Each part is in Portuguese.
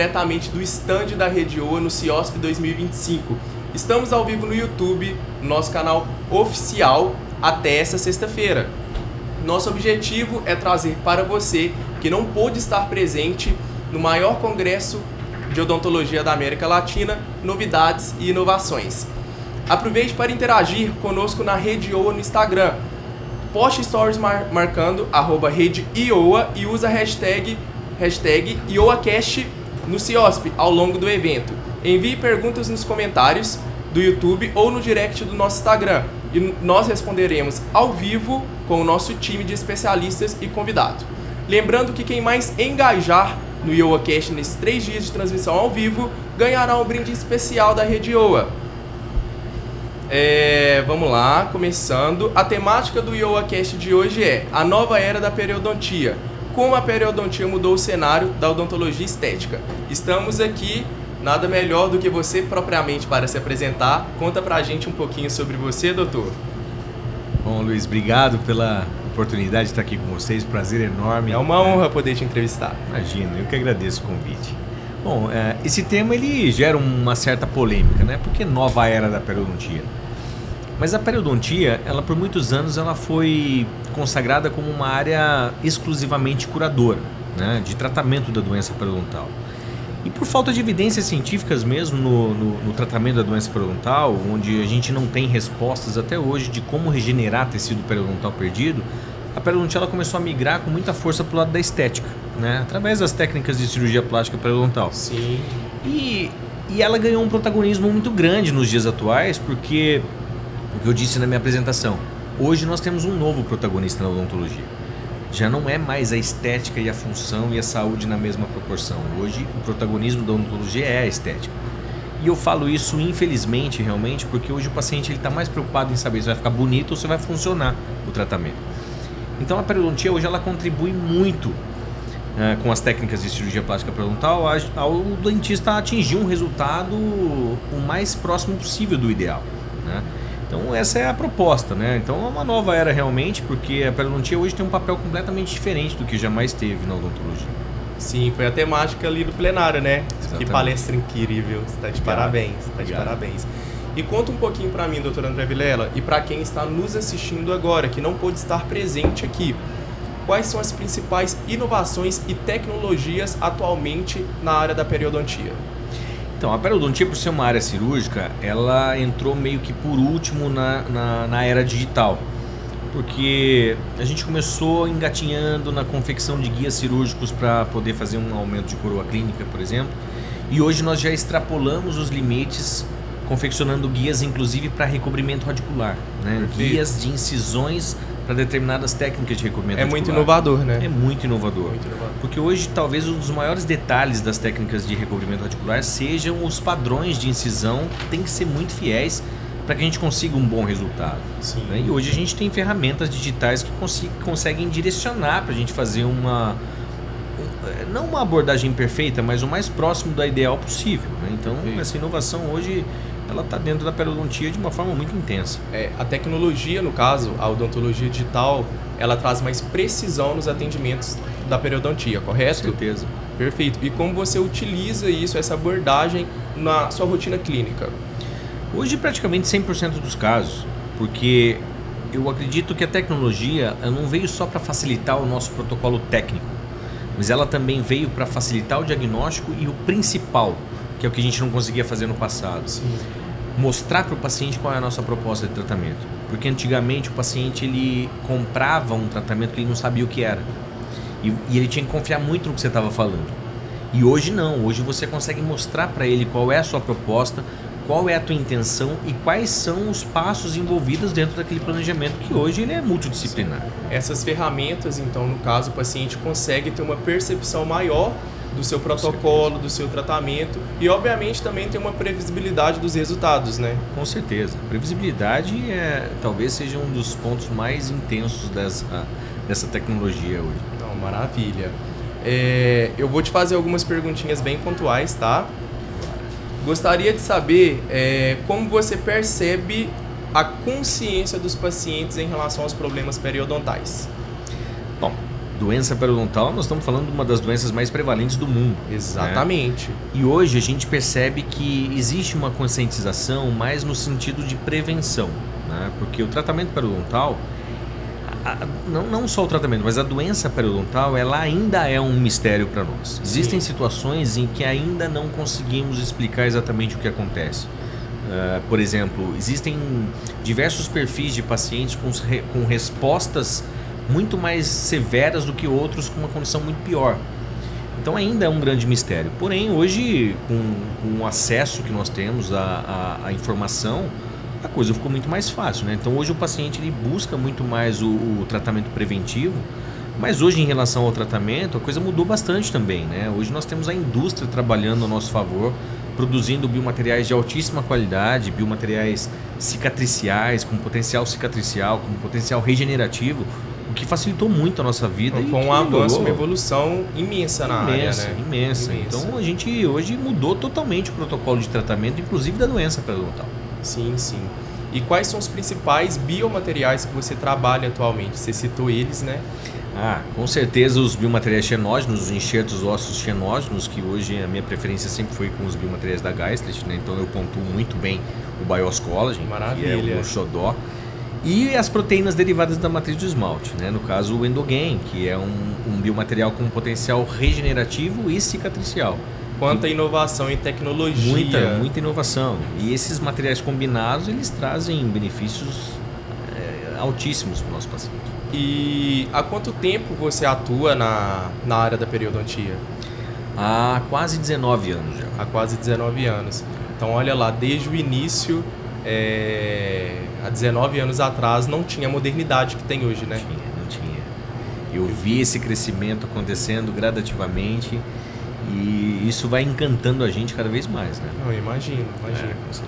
diretamente do stand da Rede Oa no CIOSP 2025. Estamos ao vivo no YouTube, no nosso canal oficial, até essa sexta-feira. Nosso objetivo é trazer para você, que não pôde estar presente no maior congresso de odontologia da América Latina, novidades e inovações. Aproveite para interagir conosco na Rede Oa no Instagram. Poste stories marcando @RedeIoa e usa a hashtag IoaCast no CIOSP ao longo do evento. Envie perguntas nos comentários do YouTube ou no direct do nosso Instagram e nós responderemos ao vivo com o nosso time de especialistas e convidado. Lembrando que quem mais engajar no IoaCast nesses 3 dias de transmissão ao vivo ganhará um brinde especial da Rede Oa. Vamos lá, começando. A temática do IoaCast de hoje é a nova era da periodontia. Como a periodontia mudou o cenário da odontologia estética. Estamos aqui, nada melhor do que você propriamente para se apresentar. Conta pra gente um pouquinho sobre você, doutor. Bom, Luiz, obrigado pela oportunidade de estar aqui com vocês. Prazer enorme. É uma honra poder te entrevistar. Imagina, eu que agradeço o convite. Bom, esse tema ele gera uma certa polêmica, né? Porque nova era da periodontia. Mas a periodontia, ela por muitos anos ela foi consagrada como uma área exclusivamente curadora, né, de tratamento da doença periodontal. E por falta de evidências científicas mesmo no tratamento da doença periodontal, onde a gente não tem respostas até hoje de como regenerar tecido periodontal perdido, a periodontia ela começou a migrar com muita força para o lado da estética, né, através das técnicas de cirurgia plástica periodontal. Sim. E ela ganhou um protagonismo muito grande nos dias atuais, porque o que eu disse na minha apresentação, hoje nós temos um novo protagonista na odontologia. Já não é mais a estética e a função e a saúde na mesma proporção. Hoje o protagonismo da odontologia é a estética. E eu falo isso infelizmente realmente porque hoje o paciente está mais preocupado em saber se vai ficar bonito ou se vai funcionar o tratamento. Então a periodontia hoje ela contribui muito com as técnicas de cirurgia plástica periodontal ao dentista atingir um resultado o mais próximo possível do ideal, né? Então essa é a proposta, né? Então é uma nova era realmente, porque a periodontia hoje tem um papel completamente diferente do que jamais teve na odontologia. Sim, foi a temática ali do plenário, né? Exatamente. Que palestra incrível, você está de parabéns, está de parabéns. E conta um pouquinho para mim, doutor André Vilela, e para quem está nos assistindo agora, que não pôde estar presente aqui, quais são as principais inovações e tecnologias atualmente na área da periodontia? Então, a periodontia, por ser uma área cirúrgica, ela entrou meio que por último na era digital. Porque a gente começou engatinhando na confecção de guias cirúrgicos para poder fazer um aumento de coroa clínica, por exemplo. E hoje nós já extrapolamos os limites, confeccionando guias inclusive para recobrimento radicular, né? Guias de incisões para determinadas técnicas de recobrimento radicular. Muito inovador, né? É muito inovador. Muito inovador. Porque hoje talvez um dos maiores detalhes das técnicas de recobrimento radicular sejam os padrões de incisão que tem que ser muito fiéis para que a gente consiga um bom resultado. Sim. Né? E hoje a gente tem ferramentas digitais que conseguem direcionar para a gente fazer não uma abordagem perfeita, mas o mais próximo da ideal possível, né? Então essa inovação hoje ela está dentro da periodontia de uma forma muito intensa. A tecnologia, no caso, a odontologia digital, ela traz mais precisão nos atendimentos da periodontia, correto? Com certeza. Perfeito. E como você utiliza isso, essa abordagem na sua rotina clínica? Hoje praticamente 100% dos casos, porque eu acredito que a tecnologia não veio só para facilitar o nosso protocolo técnico, mas ela também veio para facilitar o diagnóstico e o principal, que é o que a gente não conseguia fazer no passado. Sim. Mostrar para o paciente qual é a nossa proposta de tratamento. Porque antigamente o paciente ele comprava um tratamento que ele não sabia o que era. E ele tinha que confiar muito no que você estava falando. E hoje não, hoje você consegue mostrar para ele qual é a sua proposta, qual é a tua intenção e quais são os passos envolvidos dentro daquele planejamento que hoje ele é multidisciplinar. Essas ferramentas, então, no caso, o paciente consegue ter uma percepção maior do seu protocolo, do seu tratamento e, obviamente, também ter uma previsibilidade dos resultados, né? Com certeza. Previsibilidade talvez seja um dos pontos mais intensos dessa tecnologia hoje. Não, maravilha. Eu vou te fazer algumas perguntinhas bem pontuais, tá? Gostaria de saber como você percebe a consciência dos pacientes em relação aos problemas periodontais. Bom, doença periodontal, nós estamos falando de uma das doenças mais prevalentes do mundo. Exatamente. Né? E hoje a gente percebe que existe uma conscientização mais no sentido de prevenção, né? Porque o tratamento periodontal, não só o tratamento, mas a doença periodontal, ela ainda é um mistério para nós. Existem situações em que ainda não conseguimos explicar exatamente o que acontece. Por exemplo, existem diversos perfis de pacientes com respostas muito mais severas do que outros com uma condição muito pior. Então ainda é um grande mistério. Porém, hoje, com o acesso que nós temos à informação, a coisa ficou muito mais fácil, né? Então hoje o paciente ele busca muito mais o tratamento preventivo, mas hoje em relação ao tratamento a coisa mudou bastante também, né? Hoje nós temos a indústria trabalhando a nosso favor, produzindo biomateriais de altíssima qualidade, biomateriais cicatriciais, com potencial cicatricial, com potencial regenerativo, o que facilitou muito a nossa vida. Foi um avanço, uma evolução imensa na área, né? Imensa. Então a gente hoje mudou totalmente o protocolo de tratamento, inclusive da doença periodontal. Sim, sim. E quais são os principais biomateriais que você trabalha atualmente? Você citou eles, né? Com certeza os biomateriais xenógenos, os enxertos ósseos xenógenos, que hoje a minha preferência sempre foi com os biomateriais da Geistlich, né? Então eu pontuo muito bem o Bios Collagen, que é o meu xodó. E as proteínas derivadas da matriz do esmalte, né? No caso o Endogain, que é um biomaterial com potencial regenerativo e cicatricial. Quanta inovação em tecnologia. Muita inovação. E esses materiais combinados, eles trazem benefícios altíssimos para o nosso paciente. E há quanto tempo você atua na área da periodontia? Há quase 19 anos já. Há quase 19 anos. Então olha lá, desde o início, há 19 anos atrás, não tinha a modernidade que tem hoje, né? Não tinha. Eu vi esse crescimento acontecendo gradativamente. E isso vai encantando a gente cada vez mais, né? Eu imagino. Com certeza.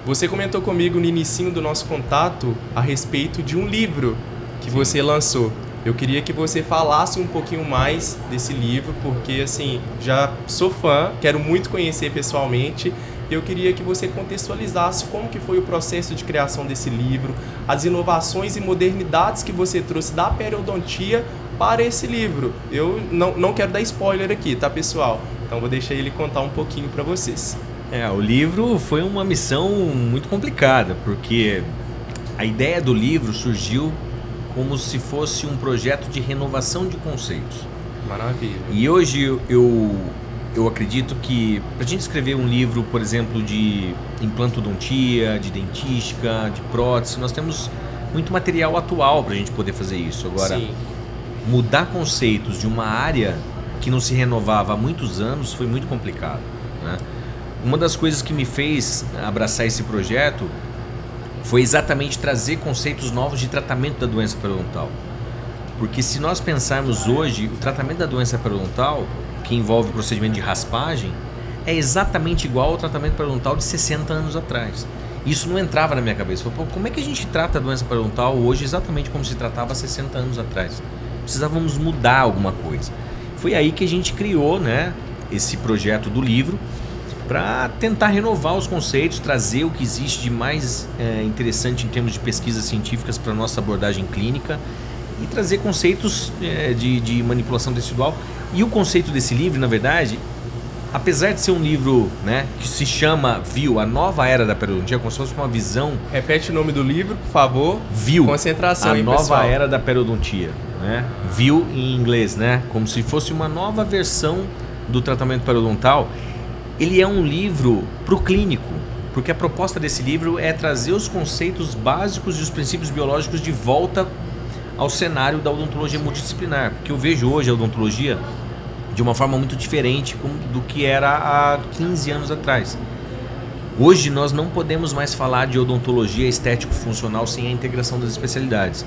Você comentou comigo no inicinho do nosso contato a respeito de um livro que você lançou. Eu queria que você falasse um pouquinho mais desse livro, porque assim, já sou fã, quero muito conhecer pessoalmente. Eu queria que você contextualizasse como que foi o processo de criação desse livro, as inovações e modernidades que você trouxe da periodontia para esse livro. Eu não quero dar spoiler aqui, tá, pessoal? Então vou deixar ele contar um pouquinho para vocês. O livro foi uma missão muito complicada, porque a ideia do livro surgiu como se fosse um projeto de renovação de conceitos. Maravilha. E hoje eu acredito que para a gente escrever um livro, por exemplo, de implantodontia, de dentística, de prótese, nós temos muito material atual para a gente poder fazer isso. Agora, sim, mudar conceitos de uma área que não se renovava há muitos anos foi muito complicado, né? Uma das coisas que me fez abraçar esse projeto foi exatamente trazer conceitos novos de tratamento da doença periodontal. Porque se nós pensarmos hoje, o tratamento da doença periodontal, que envolve o procedimento de raspagem, é exatamente igual ao tratamento periodontal de 60 anos atrás. Isso não entrava na minha cabeça. Eu falei, como é que a gente trata a doença periodontal hoje exatamente como se tratava há 60 anos atrás? Precisávamos mudar alguma coisa. Foi aí que a gente criou, né, esse projeto do livro para tentar renovar os conceitos, trazer o que existe de mais interessante em termos de pesquisas científicas para a nossa abordagem clínica e trazer conceitos de manipulação tecidual. E o conceito desse livro, na verdade, apesar de ser um livro, né, que se chama VIEW, a nova era da periodontia, como se fosse uma visão... Repete o nome do livro, por favor. VIEW, concentração, a hein, nova pessoal? Era da periodontia, né? VIEW em inglês, né? Como se fosse uma nova versão do tratamento periodontal. Ele é um livro para o clínico, porque a proposta desse livro é trazer os conceitos básicos e os princípios biológicos de volta ao cenário da odontologia multidisciplinar, porque eu vejo hoje a odontologia de uma forma muito diferente do que era há 15 anos atrás. Hoje nós não podemos mais falar de odontologia estético-funcional sem a integração das especialidades.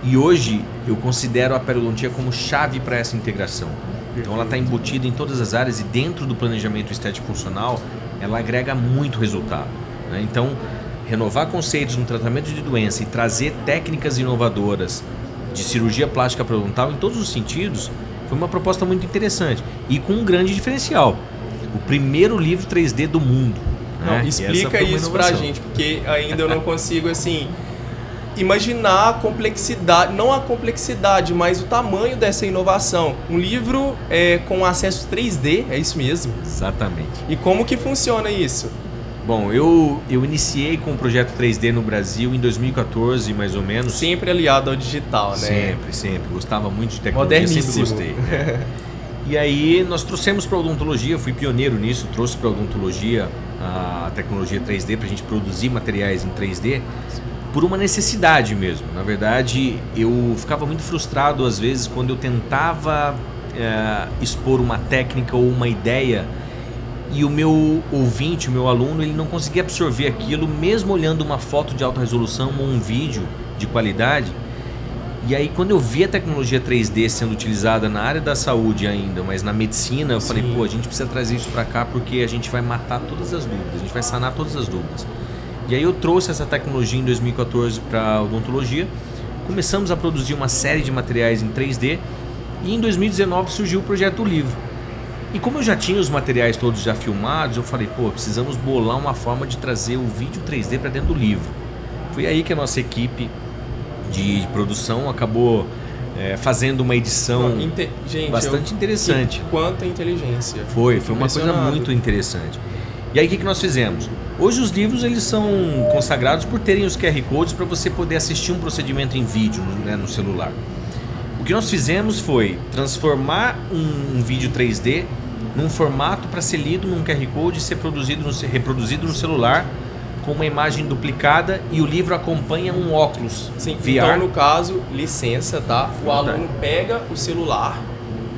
E hoje eu considero a periodontia como chave para essa integração. Então ela está embutida em todas as áreas e dentro do planejamento estético-funcional ela agrega muito resultado, né? Então, renovar conceitos no tratamento de doença e trazer técnicas inovadoras de cirurgia plástica periodontal em todos os sentidos foi uma proposta muito interessante e com um grande diferencial. O primeiro livro 3D do mundo. Não, né? explica isso pra gente, porque ainda eu não consigo assim imaginar a complexidade, não a complexidade, mas o tamanho dessa inovação. Um livro com acesso 3D, é isso mesmo? Exatamente. E como que funciona isso? Bom, eu iniciei com o projeto 3D no Brasil em 2014, mais ou menos. Sempre aliado ao digital, né? Sempre. Gostava muito de tecnologia, moderníssimo. sempre gostei. Né? E aí nós trouxemos para a odontologia, fui pioneiro nisso, trouxe para a odontologia a tecnologia 3D para a gente produzir materiais em 3D por uma necessidade mesmo. Na verdade, eu ficava muito frustrado às vezes quando eu tentava expor uma técnica ou uma ideia e o meu ouvinte, o meu aluno, ele não conseguia absorver aquilo mesmo olhando uma foto de alta resolução ou um vídeo de qualidade. E aí quando eu vi a tecnologia 3D sendo utilizada na área da saúde ainda, mas na medicina, eu falei, pô, a gente precisa trazer isso para cá porque a gente vai matar todas as dúvidas, a gente vai sanar todas as dúvidas. E aí eu trouxe essa tecnologia em 2014 para a odontologia, começamos a produzir uma série de materiais em 3D e em 2019 surgiu o projeto Livro. E como eu já tinha os materiais todos já filmados, eu falei, pô, precisamos bolar uma forma de trazer o vídeo 3D para dentro do livro. Foi aí que a nossa equipe de produção acabou fazendo uma edição bastante interessante. Quanta inteligência. Foi uma coisa muito interessante. E aí o que nós fizemos? Hoje os livros eles são consagrados por terem os QR Codes para você poder assistir um procedimento em vídeo, né, no celular. O que nós fizemos foi transformar um vídeo 3D num formato para ser lido num QR Code e ser reproduzido no celular com uma imagem duplicada e o livro acompanha um óculos VR. Então, no caso, licença, tá? O aluno pega o celular,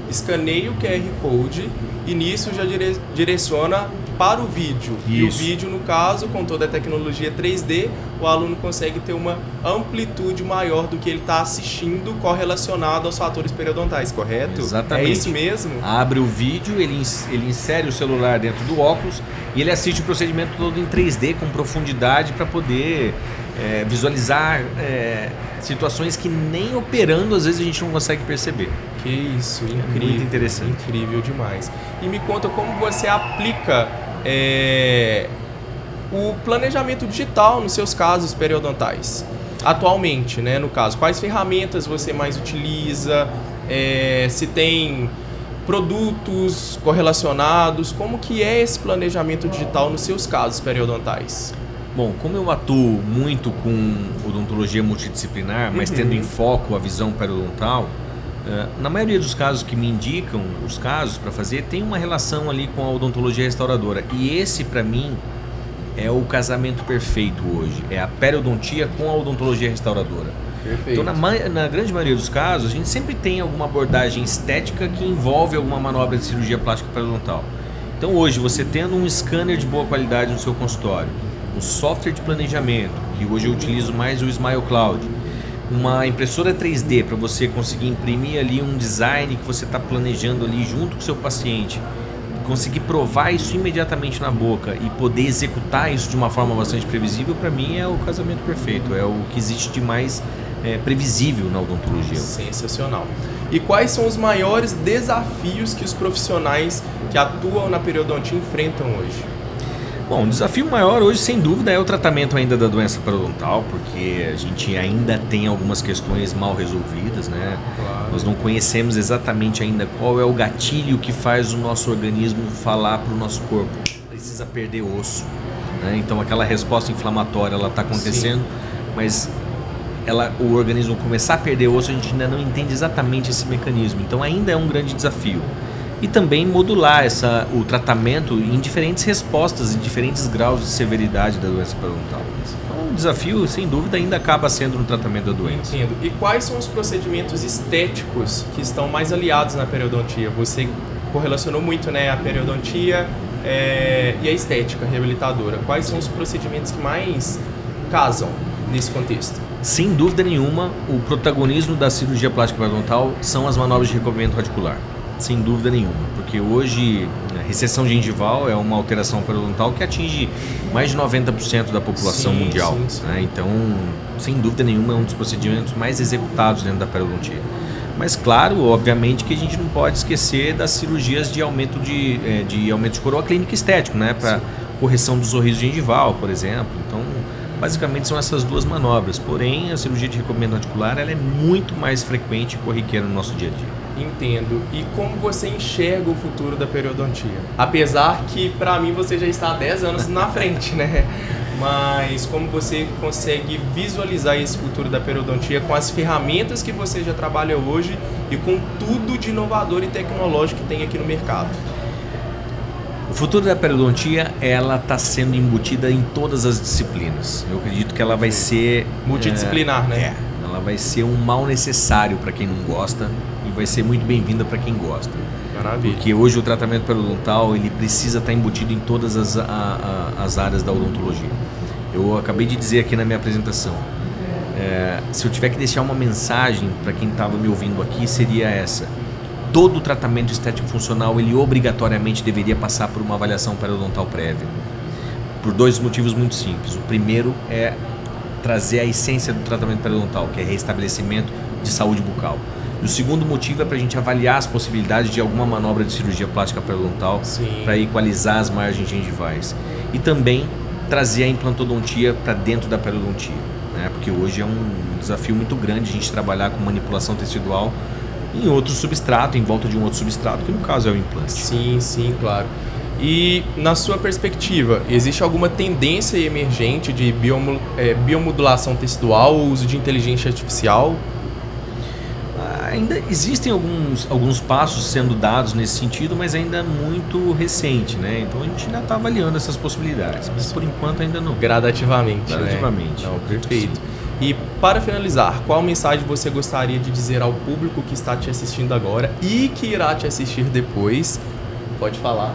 escaneia o QR Code e nisso já direciona para o vídeo. Isso. E o vídeo, no caso, com toda a tecnologia 3D, o aluno consegue ter uma amplitude maior do que ele está assistindo correlacionado aos fatores periodontais, correto? Exatamente. É isso mesmo? Abre o vídeo, ele insere o celular dentro do óculos e ele assiste o procedimento todo em 3D com profundidade para poder visualizar situações que nem operando às vezes a gente não consegue perceber. Que isso, incrível. Muito interessante. Incrível demais. E me conta como você aplica o planejamento digital nos seus casos periodontais. Atualmente, né, no caso, quais ferramentas você mais utiliza? Se tem produtos correlacionados? Como que é esse planejamento digital nos seus casos periodontais? Bom, como eu atuo muito com odontologia multidisciplinar, mas tendo em foco a visão periodontal, na maioria dos casos que me indicam os casos para fazer, tem uma relação ali com a odontologia restauradora. E esse, para mim, é o casamento perfeito hoje. É a periodontia com a odontologia restauradora. Perfeito. Então, na grande maioria dos casos, a gente sempre tem alguma abordagem estética que envolve alguma manobra de cirurgia plástica periodontal. Então, hoje, você tendo um scanner de boa qualidade no seu consultório, um software de planejamento, que hoje eu utilizo mais o Smile Cloud, uma impressora 3D para você conseguir imprimir ali um design que você está planejando ali junto com o seu paciente, conseguir provar isso imediatamente na boca e poder executar isso de uma forma bastante previsível, para mim é o casamento perfeito, é o que existe de mais previsível na odontologia. Sensacional. E quais são os maiores desafios que os profissionais que atuam na periodontia enfrentam hoje? Bom, o desafio maior hoje, sem dúvida, é o tratamento ainda da doença periodontal, porque a gente ainda tem algumas questões mal resolvidas, né? Claro. Nós não conhecemos exatamente ainda qual é o gatilho que faz o nosso organismo falar para o nosso corpo. Precisa perder osso, né? Então aquela resposta inflamatória ela está acontecendo, mas o organismo começar a perder osso, a gente ainda não entende exatamente esse mecanismo. Então ainda é um grande desafio. E também modular o tratamento em diferentes respostas, em diferentes graus de severidade da doença periodontal. Então, o desafio, sem dúvida, ainda acaba sendo no tratamento da doença. Entendo. E quais são os procedimentos estéticos que estão mais aliados na periodontia? Você correlacionou muito, né, a periodontia e a estética reabilitadora. Quais são os procedimentos que mais casam nesse contexto? Sem dúvida nenhuma, o protagonismo da cirurgia plástica periodontal são as manobras de recobrimento radicular. Sem dúvida nenhuma, porque hoje a recessão gengival é uma alteração periodontal que atinge mais de 90% da população mundial. Sim. Né? Então, sem dúvida nenhuma, é um dos procedimentos mais executados dentro da periodontia. Mas claro, obviamente que a gente não pode esquecer das cirurgias de aumento de coroa clínica estético, né? Para correção do sorriso gengival, por exemplo. Então, Basicamente são essas duas manobras, porém a cirurgia de recobrimento articular ela é muito mais frequente e corriqueira no nosso dia a dia. Entendo. E como você enxerga o futuro da periodontia? Apesar que, para mim, você já está há 10 anos na frente, né? Mas como você consegue visualizar esse futuro da periodontia com as ferramentas que você já trabalha hoje e com tudo de inovador e tecnológico que tem aqui no mercado? O futuro da periodontia, ela está sendo embutida em todas as disciplinas. Eu acredito que ela vai ser... multidisciplinar, né? Ela vai ser um mal necessário para quem não gosta e vai ser muito bem-vinda para quem gosta. Maravilha. Porque hoje o tratamento periodontal, ele precisa estar embutido em todas as áreas da odontologia. Eu acabei de dizer aqui na minha apresentação, se eu tiver que deixar uma mensagem para quem estava me ouvindo aqui, seria essa. Todo tratamento estético funcional, ele obrigatoriamente deveria passar por uma avaliação periodontal prévia. Por dois motivos muito simples. O primeiro é trazer a essência do tratamento periodontal, que é restabelecimento de saúde bucal. E o segundo motivo é para a gente avaliar as possibilidades de alguma manobra de cirurgia plástica periodontal para equalizar as margens gengivais. E também trazer a implantodontia para dentro da periodontia, né? Porque hoje é um desafio muito grande a gente trabalhar com manipulação tecidual em outro substrato, em volta de um outro substrato, que no caso é o implante. Sim, claro. E na sua perspectiva, existe alguma tendência emergente de biomodulação tecidual ou uso de inteligência artificial? Ainda existem alguns passos sendo dados nesse sentido, mas ainda muito recente, né? Então a gente ainda está avaliando essas possibilidades, mas por enquanto ainda não. Gradativamente, né? Não, perfeito. Sim. E para finalizar, qual mensagem você gostaria de dizer ao público que está te assistindo agora e que irá te assistir depois? Pode falar.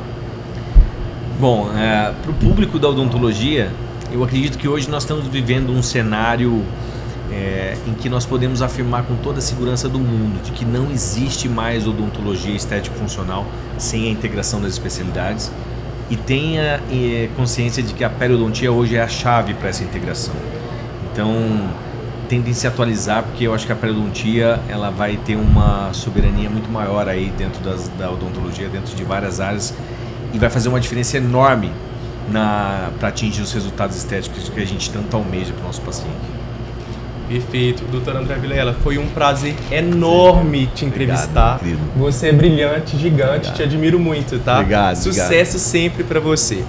Bom, para o público da odontologia, eu acredito que hoje nós estamos vivendo um cenário em que nós podemos afirmar com toda a segurança do mundo de que não existe mais odontologia estético-funcional sem a integração das especialidades, e tenha consciência de que a periodontia hoje é a chave para essa integração. Então, tentem se atualizar, porque eu acho que a periodontia ela vai ter uma soberania muito maior aí dentro da odontologia, dentro de várias áreas, e vai fazer uma diferença enorme para atingir os resultados estéticos que a gente tanto almeja para o nosso paciente. Perfeito. Doutor André Vilela, foi um prazer enorme te entrevistar. Obrigado, você é brilhante, gigante, te admiro muito, tá? Obrigado. Sucesso sempre para você.